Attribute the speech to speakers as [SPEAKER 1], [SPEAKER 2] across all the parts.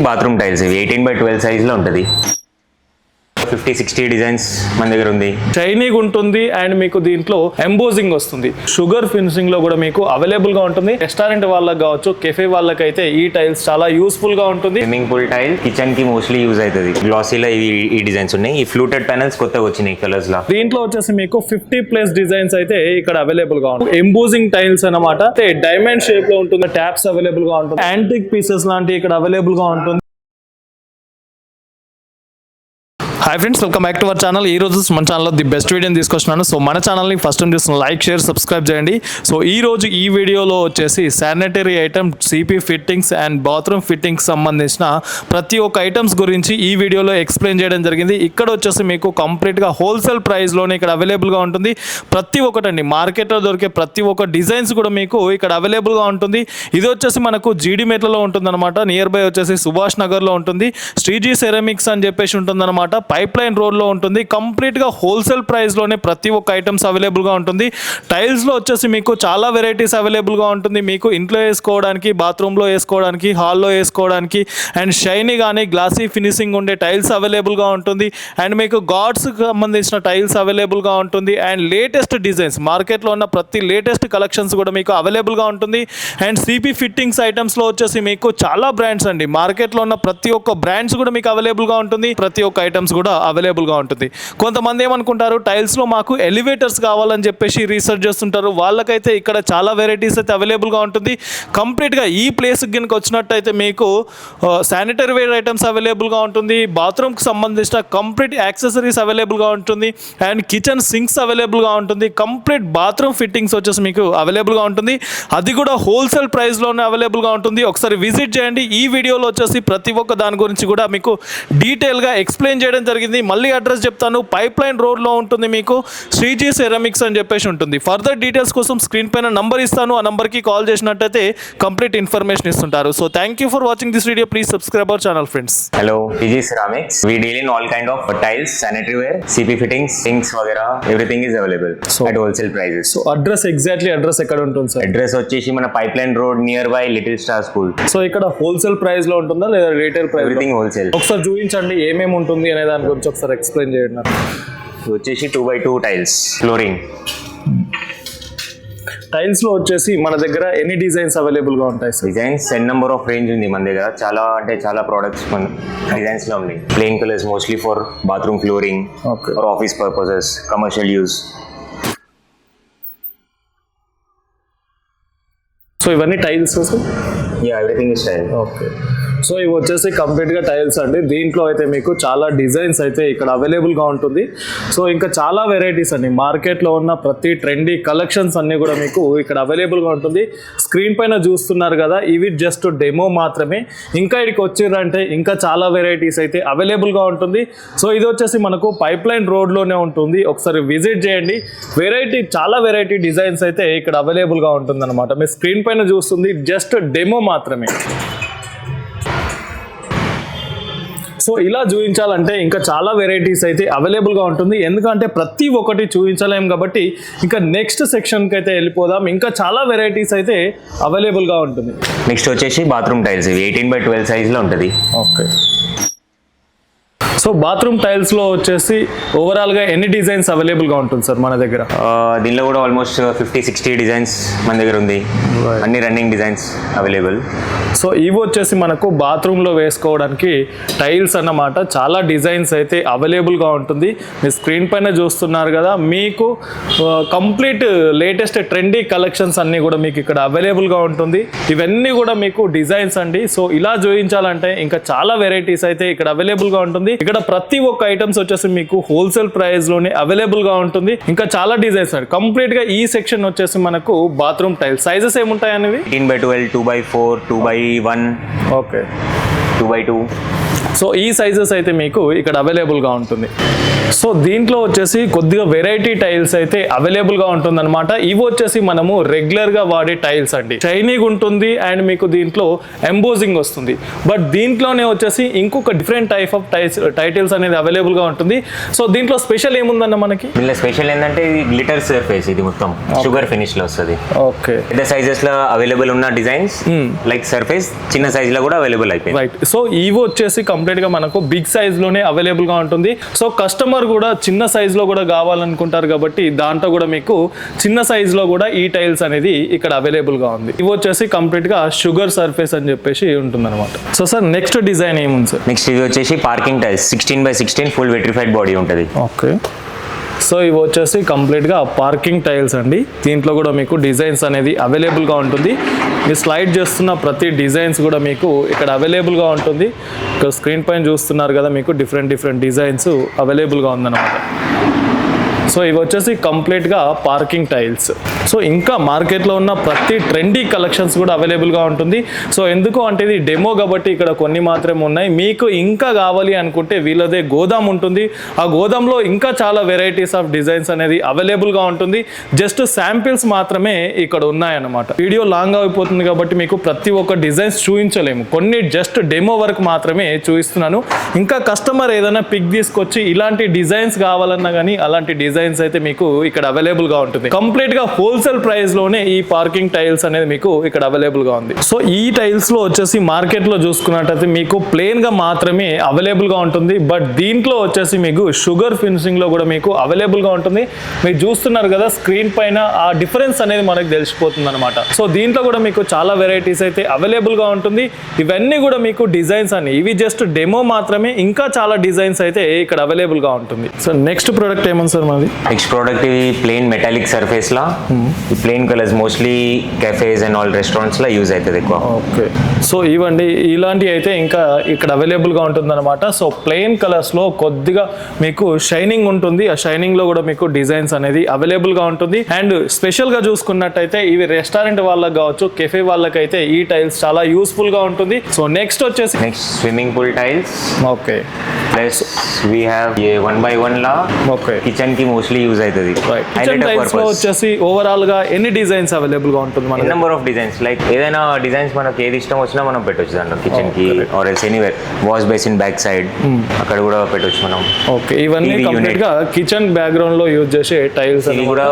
[SPEAKER 1] Bathroom tiles ఇవి 18x12 size లో ఉంటుంది. 50-60 డిజైన్స్ మన దగ్గర ఉంది.
[SPEAKER 2] షైనీగా ఉంటుంది అండ్ మీకు దీంట్లో ఎంబోజింగ్ వస్తుంది. షుగర్ ఫినిషింగ్ లో కూడా మీకు అవైలబుల్ గా ఉంటుంది. రెస్టారెంట్ వాళ్ళకి కావచ్చు, కెఫే వాళ్ళకైతే ఈ టైల్స్ చాలా యూస్ఫుల్ గా ఉంటుంది.
[SPEAKER 1] స్విమ్మింగ్ పూల్ టైల్ కిచెన్ కి మోస్ట్లీ యూజ్ అవుతుంది. గ్లాసీలో ఈ డిజైన్స్ ఉన్నాయి. ఈ ఫ్లూటెడ్ ప్యానల్స్ కొత్తగా వచ్చినాయి కలర్స్ లా.
[SPEAKER 2] దీంట్లో వచ్చేసి మీకు 50+ డిజైన్స్ అయితే ఇక్కడ అవైలబుల్ గా ఉంటుంది. ఎంబోజింగ్ టైల్స్ అన్నమాట. డైమండ్ షేప్ లో ఉంటుంది. ట్యాప్స్ అవైలబుల్ గా ఉంటుంది. యాంటిక్ పీసెస్ లాంటి ఇక్కడ అవైలబుల్ గా ఉంటుంది. Hi friends, welcome back to our channel. ఈ రోజు మన ఛానల్లో ది బెస్ట్ వీడియోని తీసుకొచ్చినాను. సో మన ఛానల్ని ఫస్ట్ టైం చూస్తున్న లైక్, షేర్, సబ్స్క్రైబ్ చేయండి. సో ఈ రోజు ఈ వీడియోలో వచ్చేసి sanitary item, CP fittings and bathroom fittings సంబంధించిన ప్రతి ఒక్క ఐటమ్స్ గురించి ఈ వీడియోలో ఎక్స్ప్లెయిన్ చేయడం జరిగింది. ఇక్కడ వచ్చేసి మీకు కంప్లీట్గా హోల్సేల్ ప్రైస్లోనే ఇక్కడ అవైలబుల్గా ఉంటుంది. ప్రతి ఒక్కటండి, మార్కెట్లో దొరికే ప్రతి ఒక్క డిజైన్స్ కూడా మీకు ఇక్కడ అవైలబుల్గా ఉంటుంది. ఇది వచ్చేసి మనకు జీడిమెట్లలో ఉంటుందన్నమాట. నియర్ బై వచ్చేసి సుభాష్ నగర్లో ఉంటుంది. శ్రీజీ సెరామిక్స్ అని చెప్పేసి ఉంటుందన్నమాట. పైప్ లైన్ రోడ్లో ఉంటుంది. కంప్లీట్గా హోల్సేల్ ప్రైస్లోనే ప్రతి ఒక్క ఐటమ్స్ అవైలబుల్గా ఉంటుంది. టైల్స్లో వచ్చేసి మీకు చాలా వెరైటీస్ అవైలబుల్గా ఉంటుంది. మీకు ఇంట్లో వేసుకోవడానికి, బాత్రూంలో వేసుకోవడానికి, హాల్లో వేసుకోవడానికి అండ్ షైనీ కానీ గ్లాసీ ఫినిషింగ్ ఉండే టైల్స్ అవైలబుల్గా ఉంటుంది. అండ్ మీకు గాడ్స్కి సంబంధించిన టైల్స్ అవైలబుల్గా ఉంటుంది. అండ్ లేటెస్ట్ డిజైన్స్, మార్కెట్లో ఉన్న ప్రతి లేటెస్ట్ కలెక్షన్స్ కూడా మీకు అవైలబుల్గా ఉంటుంది. అండ్ సిపి ఫిట్టింగ్స్ ఐటమ్స్లో వచ్చేసి మీకు చాలా బ్రాండ్స్ అండి, మార్కెట్లో ఉన్న ప్రతి ఒక్క బ్రాండ్స్ కూడా మీకు అవైలబుల్గా ఉంటుంది. ప్రతి ఒక్క ఐటమ్స్ కూడా అవైలబుల్గా ఉంటుంది. కొంతమంది ఏమనుకుంటారు, టైల్స్లో మాకు ఎలివేటర్స్ కావాలని చెప్పేసి రీసెర్చ్ చేస్తుంటారు. వాళ్ళకైతే ఇక్కడ చాలా వెరైటీస్ అయితే అవైలబుల్గా ఉంటుంది. కంప్లీట్గా ఈ ప్లేస్కి కనుక వచ్చినట్టయితే మీకు శానిటరీ వేర్ ఐటమ్స్ అవైలబుల్గా ఉంటుంది. బాత్రూమ్కి సంబంధించిన కంప్లీట్ యాక్సెసరీస్ అవైలబుల్గా ఉంటుంది. అండ్ కిచెన్ సింక్స్ అవైలబుల్గా ఉంటుంది. కంప్లీట్ బాత్రూమ్ ఫిట్టింగ్స్ వచ్చేసి మీకు అవైలబుల్గా ఉంటుంది. అది కూడా హోల్సేల్ ప్రైస్లోనే అవైలబుల్గా ఉంటుంది. ఒకసారి విజిట్ చేయండి. ఈ వీడియోలో వచ్చేసి ప్రతి ఒక్క దాని గురించి కూడా మీకు డీటెయిల్గా ఎక్స్ప్లెయిన్ చేయడం జరిగింది. మళ్ళీ అడ్రస్ చెప్తాను. పైప్ లైన్ రోడ్లో ఉంటుంది. మీకు శ్రీజీ సెరామిక్స్ అని చెప్పేసి ఉంటుంది. ఫర్దర్ డీటెయిల్స్ కోసం స్క్రీన్ పైన నంబర్ ఇస్తాను. ఆ నంబర్కి కాల్ చేసినట్టయితే కంప్లీట్ ఇన్ఫర్మేషన్ ఇస్తుంటారు. So thank you for watching this video. Please subscribe our channel friends.
[SPEAKER 1] Hello, Sreeji Ceramics. We deal in all kind of tiles, sanitary ware, CP fittings, sinks वगैरह everything is available at wholesale prices.
[SPEAKER 2] So address ఎక్కడ ఉంటుంది sir?
[SPEAKER 1] Address వచ్చేసి మన pipe line road near by little star school.
[SPEAKER 2] So ఇక్కడ wholesale price లో ఉంటుందా లేదా retail price?
[SPEAKER 1] Everything wholesale.
[SPEAKER 2] ఒకసారి చూపించండి ఏమేమి ఉంటుంది అనే దాని గురించి ఒకసారి ఎక్స్ప్లెయిన్ చేయండి.
[SPEAKER 1] వచ్చేసి 2x2 టైల్స్, ఫ్లోరింగ్
[SPEAKER 2] టైల్స్ లో వచ్చేసి మన దగ్గర ఎన్ని డిజైన్స్ అవైలబుల్ గా ఉంటాయి sir?
[SPEAKER 1] Designs n number of range ఉంది మన దగ్గర. చాలా అంటే చాలా ప్రోడక్ట్స్ మన డిజైన్స్ లో ఉన్నాయి. Plain colours mostly for bathroom flooring, for office purposes, commercial use.
[SPEAKER 2] So ఇవన్నీ tiles sir?
[SPEAKER 1] Yeah, everything is tile.
[SPEAKER 2] Okay. So ఇవి వచ్చేసి కంప్లీట్గా టైల్స్ అండి. దీంట్లో అయితే మీకు చాలా డిజైన్స్ అయితే ఇక్కడ అవైలబుల్గా ఉంటుంది. సో ఇంకా చాలా వెరైటీస్ అండి, మార్కెట్లో ఉన్న ప్రతి ట్రెండీ కలెక్షన్స్ అన్నీ కూడా మీకు ఇక్కడ అవైలబుల్గా ఉంటుంది. స్క్రీన్ పైన చూస్తున్నారు కదా, ఇవి జస్ట్ డెమో మాత్రమే. ఇంకా ఇక్కడికి వచ్చిర్రంటే ఇంకా చాలా వెరైటీస్ అయితే అవైలబుల్గా ఉంటుంది. సో ఇది వచ్చేసి మనకు పైప్ లైన్ రోడ్లోనే ఉంటుంది. ఒకసారి విజిట్ చేయండి. చాలా వెరైటీ డిజైన్స్ అయితే ఇక్కడ అవైలబుల్గా ఉంటుంది అనమాట. మీ స్క్రీన్ పైన చూస్తుంది జస్ట్ డెమో మాత్రమే. సో ఇలా చూపించాలంటే ఇంకా చాలా వెరైటీస్ అయితే అవైలబుల్గా ఉంటుంది. ఎందుకంటే ప్రతి ఒక్కటి చూపించలేము కాబట్టి ఇంకా నెక్స్ట్ సెక్షన్కి అయితే వెళ్ళిపోదాం. ఇంకా చాలా వెరైటీస్ అయితే అవైలబుల్గా ఉంటుంది.
[SPEAKER 1] నెక్స్ట్ వచ్చేసి బాత్రూమ్ టైల్స్, ఇవి 18x12 సైజ్లో ఉంటుంది.
[SPEAKER 2] ఓకే. సో బాత్రూమ్ టైల్స్లో వచ్చేసి ఓవరాల్గా ఎన్ని డిజైన్స్ అవైలబుల్గా ఉంటుంది సార్ మన దగ్గర?
[SPEAKER 1] దీనిలో కూడా ఆల్మోస్ట్ 50-60 డిజైన్స్ మన దగ్గర ఉంది. అన్ని రన్నింగ్ డిజైన్స్ అవైలబుల్.
[SPEAKER 2] సో ఇవి వచ్చేసి మనకు బాత్రూంలో వేసుకోవడానికి టైల్స్ అన్నమాట. చాలా డిజైన్స్ అయితే అవైలబుల్గా ఉంటుంది. మీ స్క్రీన్ పైన చూస్తున్నారు కదా, మీకు కంప్లీట్ లేటెస్ట్ ట్రెండీ కలెక్షన్స్ అన్నీ కూడా మీకు ఇక్కడ అవైలబుల్గా ఉంటుంది. ఇవన్నీ కూడా మీకు డిజైన్స్ అండి. సో ఇలా చూపించాలంటే ఇంకా చాలా వెరైటీస్ అయితే ఇక్కడ అవైలబుల్గా ఉంటుంది. ఇక్కడ ప్రతి ఒక్క ఐటమ్స్ వచ్చేసి మీకు హోల్సేల్ ప్రైస్ లోనే అవైలబుల్ గా ఉంటుంది. ఇంకా చాలా డిజైన్స్ అండి. కంప్లీట్ గా ఈ సెక్షన్ వచ్చేసి మనకు బాత్రూమ్ టైల్స్ సైజెస్ ఏముంటాయి అనేవి?
[SPEAKER 1] 18x12, 2x4, 2x1,
[SPEAKER 2] okay,
[SPEAKER 1] 2x2,
[SPEAKER 2] so ఈ సైజెస్ అయితే మీకు ఇక్కడ అవైలబుల్గా ఉంటుంది. సో దీంట్లో వచ్చేసి కొద్దిగా వెరైటీ టైల్స్ అయితే అవైలబుల్గా ఉంటుందన్నమాట. ఇవి వచ్చేసి మనము రెగ్యులర్గా వాడే టైల్స్ అండి. షైనీగా ఉంటుంది అండ్ మీకు దీంట్లో ఎంబోజింగ్ వస్తుంది. బట్ దీంట్లోనే వచ్చేసి ఇంకొక డిఫరెంట్ టైప్ ఆఫ్ టైటిల్స్ అనేది అవైలబుల్గా ఉంటుంది. సో దీంట్లో స్పెషల్ ఏముందన్న మనకి?
[SPEAKER 1] దీనిలో స్పెషల్ ఏంటంటే ఇది గ్లిటర్ సర్ఫేస్, ఇది మొత్తం షుగర్ ఫినిష్ లో వస్తుంది.
[SPEAKER 2] ఓకే,
[SPEAKER 1] పెద్ద సైజెస్ లో అవైలబుల్ ఉన్న డిజైన్స్ లైక్ సర్ఫేస్ చిన్న సైజ్ లో కూడా అవైలబుల్ అయిపోయింది.
[SPEAKER 2] రైట్. సో ఇవి వచ్చేసి కంప్లీట్ గా మనకు బిగ్ సైజ్ లోనే అవైలబుల్ గా ఉంటుంది. సో కస్టమర్ కూడా చిన్న సైజ్ లో కూడా కావాలనుకుంటారు కాబట్టి దాంట్లో కూడా మీకు చిన్న సైజ్ లో కూడా ఈ టైల్స్ అనేది ఇక్కడ అవైలబుల్ గా ఉంది. ఇవి వచ్చేసి కంప్లీట్ గా షుగర్ సర్ఫేస్ అని చెప్పేసి ఉంటుంది అనమాట. సో సార్ నెక్స్ట్ డిజైన్ ఏముంది సార్?
[SPEAKER 1] నెక్స్ట్ ఇది వచ్చేసి parking tiles 16x16 full vitrified body ఉంటుంది.
[SPEAKER 2] ఓకే, సో ఇవి వచ్చేసి కంప్లీట్గా పార్కింగ్ టైల్స్ అండి. దీంట్లో కూడా మీకు డిజైన్స్ అనేది అవైలబుల్గా ఉంటుంది. మీరు స్లైడ్ చేస్తున్న ప్రతి డిజైన్స్ కూడా మీకు ఇక్కడ అవైలబుల్గా ఉంటుంది. ఇక్కడ స్క్రీన్ పైన చూస్తున్నారు కదా, మీకు డిఫరెంట్ డిజైన్స్ అవైలబుల్గా ఉందన్నమాట. సో ఇవి వచ్చేసి కంప్లీట్గా పార్కింగ్ టైల్స్. సో ఇంకా మార్కెట్లో ఉన్న ప్రతి ట్రెండీ కలెక్షన్స్ కూడా అవైలబుల్గా ఉంటుంది. సో ఎందుకు అంటే ఇది డెమో కాబట్టి ఇక్కడ కొన్ని మాత్రమే ఉన్నాయి. మీకు ఇంకా కావాలి అనుకుంటే వీళ్ళదే గోదాం ఉంటుంది. ఆ గోదాంలో ఇంకా చాలా వెరైటీస్ ఆఫ్ డిజైన్స్ అనేది అవైలబుల్గా ఉంటుంది. జస్ట్ శాంపిల్స్ మాత్రమే ఇక్కడ ఉన్నాయన్నమాట. వీడియో లాంగ్ అయిపోతుంది కాబట్టి మీకు ప్రతి ఒక్క డిజైన్స్ చూపించలేము. కొన్ని జస్ట్ డెమో వరకు మాత్రమే చూపిస్తున్నాను. ఇంకా కస్టమర్ ఏదైనా పిక్ తీసుకొచ్చి ఇలాంటి డిజైన్స్ కావాలన్నా కానీ అలాంటి డిజైన్స్ అయితే మీకు ఇక్కడ అవైలబుల్ గా ఉంటుంది. కంప్లీట్ గా హోల్సేల్ ప్రైస్ లోనే ఈ పార్కింగ్ టైల్స్ అనేది మీకు ఇక్కడ అవైలబుల్ గా ఉంది. సో ఈ టైల్స్ లో వచ్చేసి మార్కెట్ లో చూసుకున్నట్టయితే మీకు ప్లేన్ గా మాత్రమే అవైలబుల్ గా ఉంటుంది. బట్ దీంట్లో వచ్చేసి మీకు షుగర్ ఫినిషింగ్ లో కూడా మీకు అవైలబుల్ గా ఉంటుంది. మీరు చూస్తున్నారు కదా స్క్రీన్ పైన, ఆ డిఫరెన్స్ అనేది మనకు తెలిసిపోతుంది అనమాట. సో దీంట్లో కూడా మీకు చాలా వెరైటీస్ అయితే అవైలబుల్ గా ఉంటుంది. ఇవన్నీ కూడా మీకు డిజైన్స్ అని, ఇవి జస్ట్ డెమో మాత్రమే. ఇంకా చాలా డిజైన్స్ అయితే ఇక్కడ అవైలబుల్ గా ఉంటుంది. సో నెక్స్ట్ ప్రోడక్ట్ ఏమన్నా సార్ మాది?
[SPEAKER 1] నెక్స్ట్ ప్రోడక్ట్ ఇది ప్లెయిన్ మెటాలిక్ సర్ఫేస్ లా. ఈ plain colours mostly cafes and all restaurants law use అవుతుంది ఎక్కువ.
[SPEAKER 2] ఓకే, సో ఇవండి ఇలాంటివి అయితే ఇంకా ఇక్కడ అవైలబుల్ గా ఉంటుంది అనమాట. సో ప్లెయిన్ కలర్స్ లో కొద్దిగా మీకు షైనింగ్ ఉంటుంది. ఆ షైనింగ్ లో కూడా మీకు డిజైన్స్ అనేది అవైలబుల్ గా ఉంటుంది. అండ్ స్పెషల్ గా చూసుకున్నట్టయితే ఇవి రెస్టారెంట్ వాళ్ళకి కావచ్చు, కెఫే వాళ్ళకైతే ఈ టైల్స్ చాలా యూస్ఫుల్ గా ఉంటుంది. సో నెక్స్ట్ వచ్చేసి
[SPEAKER 1] next swimming pool tiles.
[SPEAKER 2] Okay,
[SPEAKER 1] plus we have 1x1 law.
[SPEAKER 2] Okay,
[SPEAKER 1] kitchen కి మోస్ట్లీ యూజ్ అవుతుంది.
[SPEAKER 2] కిచెన్ టైల్స్ లో వచ్చేసి ఓవరాల్ గా ఎన్ని డిజైన్స్ అవైలబుల్ గా ఉంటుంది? మన
[SPEAKER 1] నెంబర్ ఆఫ్ డిజైన్స్, లైక్ ఏదైనా డిజైన్స్ మనకి ఏది ఇష్టం వచ్చినా మనం పెట్టొచ్చు దాంట్లో. కిచెన్ కి or else anywhere, wash basin back side అక్కడ కూడా పెట్టొచ్చు మనం.
[SPEAKER 2] ఓకే, ఇవన్నీ కంప్లీట్ గా కిచెన్ బ్యాక్గ్రౌండ్ లో యూజ్ చేసే టైల్స్.
[SPEAKER 1] ఇది కూడా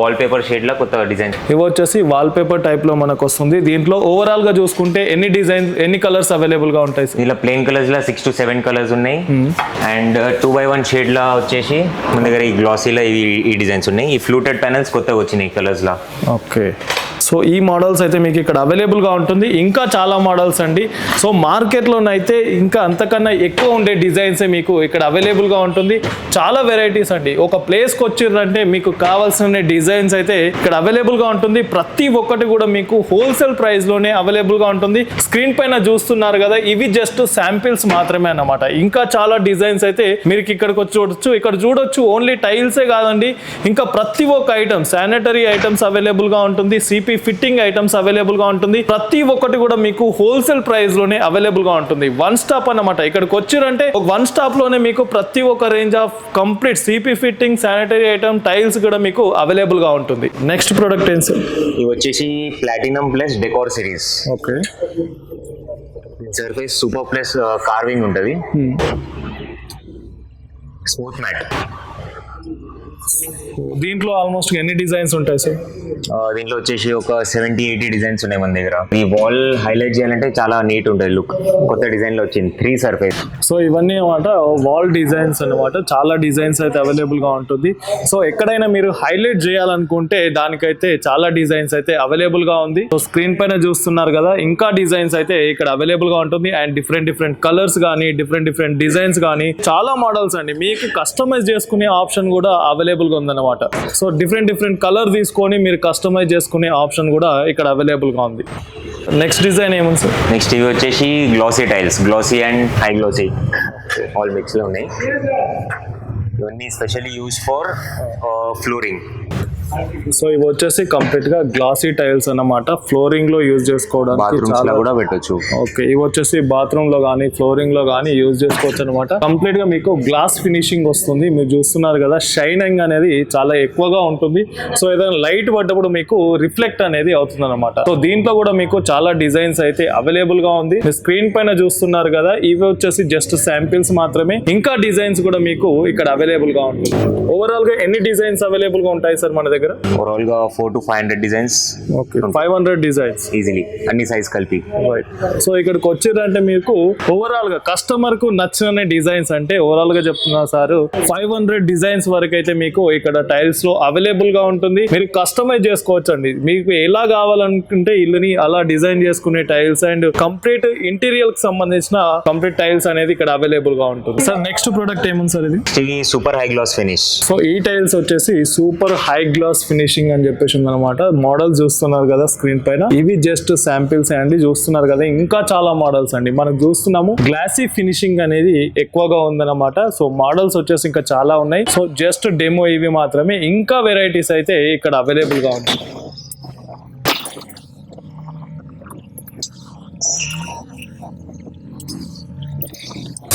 [SPEAKER 1] వాల్ పేపర్ షేడ్ లా కొత్త డిజైన్.
[SPEAKER 2] ఇవి వచ్చేసి వాల్ పేపర్ టైప్ లో మనకు వస్తుంది. దీంట్లో ఓవరాల్ గా చూసుకుంటే ఎన్ని డిజైన్స్, ఎన్ని కలర్స్ అవైలబుల్ గా ఉంటాయి?
[SPEAKER 1] ఇలా plain colours law 6 to 7 colours ఉన్నాయి. అండ్ 2x1 షేడ్ లా వచ్చేసి మన దగ్గర ఈ గ్లాసీలో ఈ డిజైన్స్ ఉన్నాయి. ఈ ఫ్లూటెడ్ ప్యానల్స్ కొత్తగా వచ్చినాయి కలర్స్ లా.
[SPEAKER 2] ఓకే, సో ఈ మోడల్స్ అయితే మీకు ఇక్కడ అవైలబుల్గా ఉంటుంది. ఇంకా చాలా మోడల్స్ అండి. సో మార్కెట్లోనైతే ఇంకా అంతకన్నా ఎక్కువ ఉండే డిజైన్సే మీకు ఇక్కడ అవైలబుల్గా ఉంటుంది. చాలా వెరైటీస్ అండి. ఒక ప్లేస్కి వచ్చిర్రంటే మీకు కావాల్సిన డిజైన్స్ అయితే ఇక్కడ అవైలబుల్గా ఉంటుంది. ప్రతి ఒక్కటి కూడా మీకు హోల్సేల్ ప్రైస్లోనే అవైలబుల్గా ఉంటుంది. స్క్రీన్ పైన చూస్తున్నారు కదా, ఇవి జస్ట్ శాంపిల్స్ మాత్రమే అన్నమాట. ఇంకా చాలా డిజైన్స్ అయితే మీరు ఇక్కడికి వచ్చి చూడొచ్చు. ఇక్కడ చూడొచ్చు ఓన్లీ టైల్సే కాదండి, ఇంకా ప్రతి ఒక్క ఐటమ్, శానిటరీ ఐటమ్స్ అవైలబుల్గా ఉంటుంది. సిపి ఫిట్టింగ్ ఐటమ్స్ అవైలబుల్ గా ఉంటుంది. ప్రతి ఒక్కటి కూడా మీకు హోల్సేల్ ప్రైస్ లోనే అవైలబుల్ గా ఉంటుంది. వన్ స్టాప్ అన్నమాట. ఇక్కడికి వచ్చారంటే వన్ స్టాప్ లోనే మీకు ప్రతి ఒక్క range of complete CP fitting, sanitary item, tiles కూడా మీకు అవైలబుల్ గా ఉంటుంది. నెక్స్ట్ ప్రోడక్ట్ ఏంటి సార్?
[SPEAKER 1] ఇది వచ్చేసి platinum plus decor series.
[SPEAKER 2] Okay,
[SPEAKER 1] surface super plus carving ఉంటుంది. Smooth matt.
[SPEAKER 2] దీంట్లో ఆల్మోస్ట్ ఎన్ని డిజైన్స్ ఉంటాయి సార్?
[SPEAKER 1] దీంట్లో వచ్చేసి ఒక 70-80 డిజైన్స్ ఉన్నాయి మన దగ్గర. ఈ వాల్ హైలైట్ చేయాలంటే చాలా నీట్ ఉంటుంది లుక్. కొత్త డిజైన్ లో వచ్చింది 3 సర్ఫేస్.
[SPEAKER 2] సో ఇవన్నీ అన్నమాట వాల్ డిజైన్స్ అన్నమాట. చాలా డిజైన్స్ అయితే అవైలబుల్ గా ఉంటుంది. సో ఎక్కడైనా మీరు హైలైట్ చేయాలనుకుంటే దానికైతే చాలా డిజైన్స్ అయితే అవైలబుల్ గా ఉంది. సో స్క్రీన్ పైన చూస్తున్నారు కదా, ఇంకా డిజైన్స్ అయితే ఇక్కడ అవైలబుల్ గా ఉంటుంది. అండ్ డిఫరెంట్ కలర్స్ కానీ, డిఫరెంట్ డిజైన్స్ కానీ, చాలా మోడల్స్ అండి. మీకు కస్టమైజ్ చేసుకునే ఆప్షన్ కూడా అవైలబుల్ గా ఉందన్నమాట. సో డిఫరెంట్ కలర్ తీసుకొని మీరు కస్టమైజ్ చేసుకునే ఆప్షన్ కూడా ఇక్కడ అవైలబుల్ గా ఉంది. నెక్స్ట్ డిజైన్ ఏముంది సార్?
[SPEAKER 1] నెక్స్ట్ ఇవి వచ్చేసి glossy tiles, glossy and high glossy all mix లో ఉన్నాయి. ఇవన్నీ specially use for flooring.
[SPEAKER 2] So ఇవి వచ్చేసి కంప్లీట్ గా గ్లాసీ టైల్స్ అన్నమాట, ఫ్లోరింగ్ లో యూజ్ చేసుకోవడానికి
[SPEAKER 1] బాత్రూమ్స్ లో కూడా పెట్టొచ్చు.
[SPEAKER 2] ఓకే, ఇవి వచ్చేసి బాత్రూమ్ లో కానీ ఫ్లోరింగ్ లో కానీ యూజ్ చేసుకోవచ్చు అనమాట. కంప్లీట్ గా మీకు గ్లాస్ ఫినిషింగ్ వస్తుంది. మీరు చూస్తున్నారు కదా, షైనింగ్ అనేది చాలా ఎక్కువగా ఉంటుంది. సో ఏదైనా లైట్ పడ్డప్పుడు మీకు రిఫ్లెక్ట్ అనేది అవుతుంది అనమాట. సో దీంట్లో కూడా మీకు చాలా డిజైన్స్ అయితే అవైలబుల్ గా ఉంది. స్క్రీన్ పైన చూస్తున్నారు కదా, ఇవి వచ్చేసి జస్ట్ శాంపిల్స్ మాత్రమే. ఇంకా డిజైన్స్ కూడా మీకు ఇక్కడ అవైలబుల్ గా ఉంటుంది. ఓవరాల్ గా ఎన్ని డిజైన్స్ అవైలబుల్ గా ఉంటాయి సార్ మన దగ్గర?
[SPEAKER 1] ఓవరాల్ గా 400 to 500 designs.
[SPEAKER 2] Okay, 500 designs
[SPEAKER 1] easily, అన్ని సైజ్ కలిపి.
[SPEAKER 2] సో ఇక్కడికి వచ్చారంటే మీకు ఓవరాల్ గా కస్టమర్ కు నచ్చిన డిజైన్స్ అంటే ఓవరాల్ గా చెప్తున్నా సార్, 500 డిజైన్స్ వరకు అయితే మీకు ఇక్కడ టైల్స్ లో అవైలబుల్ గా ఉంటుంది. మీరు కస్టమైజ్ చేసుకోవచ్చు అండి. మీకు ఎలా కావాలనుకుంటే ఇల్లుని అలా డిజైన్ చేసుకునే టైల్స్ అండ్ కంప్లీట్ ఇంటీరియర్ కి సంబంధించిన కంప్లీట్ టైల్స్ అనేది ఇక్కడ అవైలబుల్ గా ఉంటుంది. సార్ నెక్స్ట్ ప్రోడక్ట్ ఏముంది సార్? ఇది
[SPEAKER 1] super high glass finish.
[SPEAKER 2] So ఈ టైల్స్ వచ్చేసి సూపర్ హై గ్లాస్ ఫినిషింగ్ అని చెప్పేసి ఉందన్నమాట. మోడల్ చూస్తున్నారు కదా స్క్రీన్ పైన, ఇవి జస్ట్ శాంపిల్స్ అండి. చూస్తున్నారు కదా, ఇంకా చాలా మోడల్స్ అండి మనం చూస్తున్నాము. గ్లాసీ ఫినిషింగ్ అనేది ఎక్కువగా ఉందన్నమాట. సో మోడల్స్ వచ్చేసి ఇంకా చాలా ఉన్నాయి. సో జస్ట్ డెమో ఇవి మాత్రమే, ఇంకా వెరైటీస్ అయితే ఇక్కడ అవైలబుల్ గా ఉంటుంది.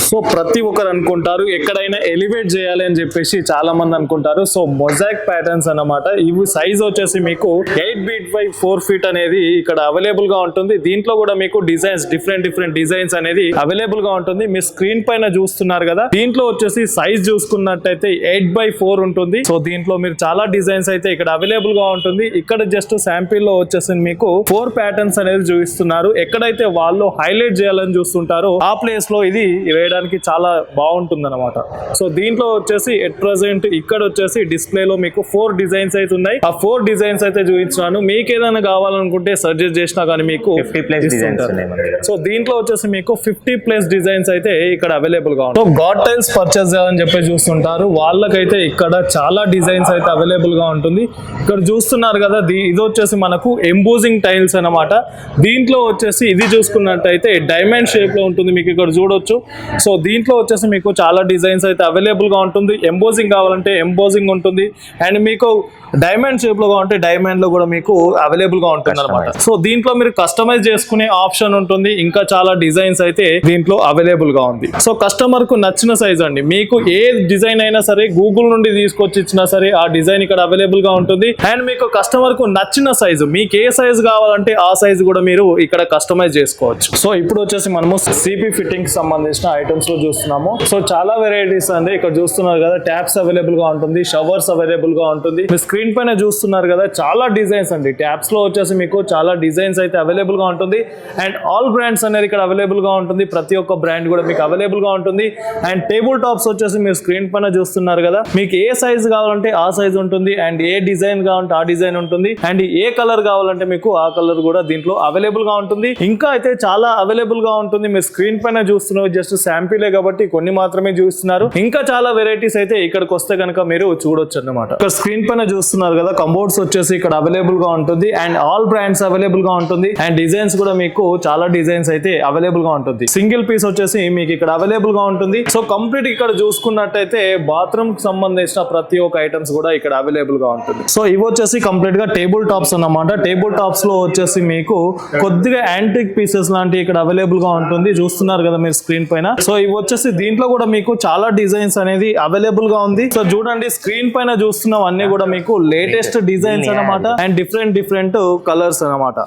[SPEAKER 2] సో ప్రతి ఒక్కరు అనుకుంటారు ఎక్కడైనా ఎలివేట్ చేయాలి అని చెప్పేసి చాలా మంది అనుకుంటారు. సో మొజాయిక్ ప్యాటర్న్స్ అన్నమాట. ఇవి సైజ్ వచ్చేసి మీకు 8 feet by 4 feet అనేది ఇక్కడ అవైలబుల్ గా ఉంటుంది. దీంట్లో కూడా మీకు డిజైన్స్ డిఫరెంట్ డిజైన్స్ అనేది అవైలబుల్ గా ఉంటుంది. మీరు స్క్రీన్ పైన చూస్తున్నారు కదా, దీంట్లో వచ్చేసి సైజ్ చూసుకున్నట్టయితే 8 by 4 ఉంటుంది. సో దీంట్లో మీరు చాలా డిజైన్స్ అయితే ఇక్కడ అవైలబుల్ గా ఉంటుంది. ఇక్కడ జస్ట్ శాంపిల్ లో వచ్చేసి మీకు 4 ప్యాటర్న్స్ అనేది చూపిస్తున్నారు. ఎక్కడైతే వాళ్ళు హైలైట్ చేయాలని చూస్తుంటారో ఆ ప్లేస్ లో ఇది వేయడానికి చాలా బాగుంటుంది అనమాట. సో దీంట్లో వచ్చేసి ఎట్ ప్రెసెంట్ ఇక్కడ వచ్చేసి డిస్ప్లేలో మీకు 4 డిజైన్స్ అయితే ఉన్నాయి. ఆ 4 డిజైన్స్ అయితే చూపించాను. మీకు ఏదైనా కావాలనుకుంటే సజెస్ట్ చేసినా కానీ మీకు
[SPEAKER 1] 50+ డిజైన్స్ ఉన్నాయి మన దగ్గర.
[SPEAKER 2] సో దీంట్లో వచ్చేసి మీకు 50+ డిజైన్స్ అయితే ఇక్కడ అవైలబుల్ గా ఉంటాయి. సో గాడ్ టైల్స్ పర్చేస్ చేయాలని చెప్పి చూస్తుంటారు వాళ్ళకైతే ఇక్కడ చాలా డిజైన్స్ అయితే అవైలబుల్ గా ఉంటుంది. ఇక్కడ చూస్తున్నారు కదా, ఇది వచ్చేసి మనకు ఎంబోజింగ్ టైల్స్ అన్నమాట. దీంట్లో వచ్చేసి ఇది చూసుకున్నట్టయితే డైమండ్ షేప్ లో ఉంటుంది. మీకు ఇక్కడ చూడొచ్చు. సో దీంట్లో వచ్చేసి మీకు చాలా డిజైన్స్ అయితే అవైలబుల్ గా ఉంటుంది. ఎంబోజింగ్ కావాలంటే ఎంబోజింగ్ ఉంటుంది. అండ్ మీకు డైమండ్ షేప్ లో ఉంటే డైమండ్ లో కూడా మీకు అవైలబుల్ గా ఉంటుంది అనమాట. సో దీంట్లో మీరు కస్టమైజ్ చేసుకునే ఆప్షన్ ఉంటుంది. ఇంకా చాలా డిజైన్స్ అయితే దీంట్లో అవైలబుల్ గా ఉంది. సో కస్టమర్ కు నచ్చిన సైజ్ అండి, మీకు ఏ డిజైన్ అయినా సరే గూగుల్ నుండి తీసుకొచ్చి ఇచ్చినా సరే ఆ డిజైన్ ఇక్కడ అవైలబుల్ గా ఉంటుంది. అండ్ మీకు కస్టమర్ కు నచ్చిన సైజు, మీకు ఏ సైజ్ కావాలంటే ఆ సైజ్ కూడా మీరు ఇక్కడ కస్టమైజ్ చేసుకోవచ్చు. సో ఇప్పుడు వచ్చేసి మనము సిపి ఫిట్టింగ్ సంబంధించిన ఐటమ్స్ లో చూస్తున్నాము. సో చాలా వెరైటీస్ అండి. ఇక్కడ చూస్తున్నారు కదా, ట్యాప్స్ అవైలబుల్ గా ఉంటుంది, షవర్స్ అవైలబుల్ గా ఉంటుంది. మీ స్క్రీన్ పైన చూస్తున్నారు కదా, చాలా డిజైన్స్ అండి. ట్యాప్స్ లో వచ్చేసి మీకు చాలా డిజైన్స్ అయితే అవైలబుల్ గా ఉంటుంది. అండ్ ఆల్ బ్రాండ్స్ అనేది ఇక్కడ అవైలబుల్ గా ఉంటుంది. ప్రతి ఒక్క బ్రాండ్ కూడా మీకు అవైలబుల్ గా ఉంటుంది. అండ్ టేబుల్ టాప్స్ వచ్చేసి మీరు స్క్రీన్ పైన చూస్తున్నారు కదా, మీకు ఏ సైజ్ కావాలంటే ఆ సైజ్ ఉంటుంది. అండ్ ఏ డిజైన్ కావాలంటే ఆ డిజైన్ ఉంటుంది. అండ్ ఏ కలర్ కావాలంటే మీకు ఆ కలర్ కూడా దీంట్లో అవైలబుల్ గా ఉంటుంది. ఇంకా అయితే చాలా అవైలబుల్ గా ఉంటుంది. మీరు స్క్రీన్ పైన చూస్తున్నారు జస్ట్ శాంపిలే కాబట్టి కొన్ని మాత్రమే చూస్తున్నారు. ఇంకా చాలా వెరైటీస్ అయితే ఇక్కడికి వస్తే కనుక మీరు చూడొచ్చు అన్నమాట. ఇక్కడ స్క్రీన్ పైన చూస్తున్నారు కదా, కంబోర్డ్స్ వచ్చేసి ఇక్కడ అవైలబుల్ గా ఉంటుంది. అండ్ ఆల్ బ్రాండ్స్ అవైలబుల్ గా ఉంటుంది. అండ్ డిజైన్స్ కూడా మీకు చాలా డిజైన్స్ అయితే అవైలబుల్ గా ఉంటుంది. సింగిల్ పీస్ వచ్చేసి మీకు ఇక్కడ అవైలబుల్ గా ఉంటుంది. సో కంప్లీట్ ఇక్కడ చూసుకున్నట్టయితే బాత్రూమ్ కి సంబంధించిన ప్రతి ఒక్క ఐటమ్స్ కూడా ఇక్కడ అవైలబుల్ గా ఉంటుంది. సో ఇవి వచ్చేసి కంప్లీట్ గా టేబుల్ టాప్స్ అన్నమాట. టేబుల్ టాప్స్ లో వచ్చేసి మీకు కొద్దిగా యాంటిక్ పీసెస్ లాంటి ఇక్కడ అవైలబుల్ గా ఉంటుంది. చూస్తున్నారు కదా మీరు స్క్రీన్ పైన. సో ఇవి వచ్చేసి దీంట్లో కూడా మీకు చాలా డిజైన్స్ అనేది అవైలబుల్ గా ఉంది. సో చూడండి స్క్రీన్ పైన చూస్తున్నాం అన్ని కూడా మీకు లేటెస్ట్ డిజైన్స్ అన్నమాట. అండ్ డిఫరెంట్ కలర్స్ అన్నమాట.